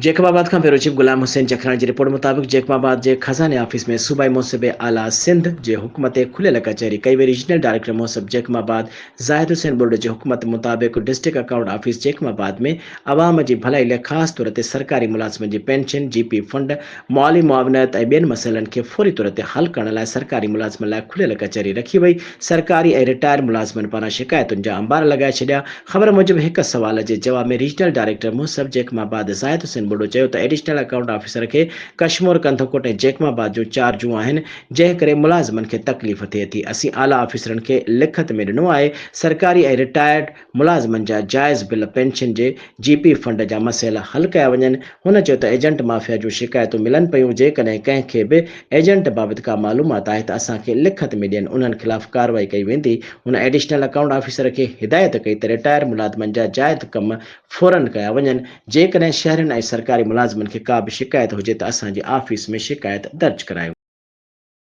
जैकबाबाद खां bureau chief Ghulam Hussain Jakhrani जी report मुताबिक जैकबाबाद जे खजाने ऑफिस में सूबाई मोहसिब आला सिंध जे हुकूमत खुलियल कचहरी कई वे रीजनल डायरेक्टर मोहसिब जैकबाबाद जाहिद हुसैन बुर्ड जे हुकूमत मुताबिक डिस्ट्रिक्ट अकाउंट ऑफिस जैकबाबाद में अवाम जी भलाई लाइ ख़ासि तौर ते सरकारी मुलाज़िमनि जी पेंशन जीपी फंड माली मुआवनत ऐं ॿियनि मसइलनि खे फौरी तौर ते हल करण लाइ सरकारी मुलाज़िमनि लाइ खुलियल कचहरी रखी वई। सरकारी ऐं रिटायर मुलाज़िमनि पारां शिकायतुनि जा अंबार लगाए छॾिया। ख़बर मूजिबि हिक सवाल जे जवाब में रीजनल डायरेक्टर मोहसिब जैकबाबाद जाहिद हुसैन बुर्ड चयो त एडिशनल अकाउंट ऑफिसर खे कश्मीर कंथकोट ऐं जैकबाबाद जूं चार्जूं आहिनि, जंहिं करे मुलाज़िमनि खे तकलीफ़ थिए थी। असीं आला ऑफिसरनि खे लिखत में ॾिनो आहे। सरकारी ऐं रिटायर्ड मुलाज़िमनि जा जाइज़ बिल पेंशन जे जीपी फंड जा मसइला हल कया वञनि। हुन चयो त एजेंट माफ़िया जूं शिकायतूं मिलनि पियूं। जेकॾहिं कंहिंखे बि एजेंट बाबति का मालूमात आहे त असांखे लिखत में ॾियनि, उन्हनि ख़िलाफ़ कार्रवाई कई वेंदी। हुन एडिशनल अकाउंट ऑफिसर खे हिदायत कई त रिटायर मुलाज़िमनि जा जाइज़ कम फ़ौरन कया वञनि। जेकॾहिं शहरियुनि ऐं सरकारी मुलाज़िमनि खे का बि शिकायत हुजे त असांजे ऑफिस में शिकायत दर्ज करायो।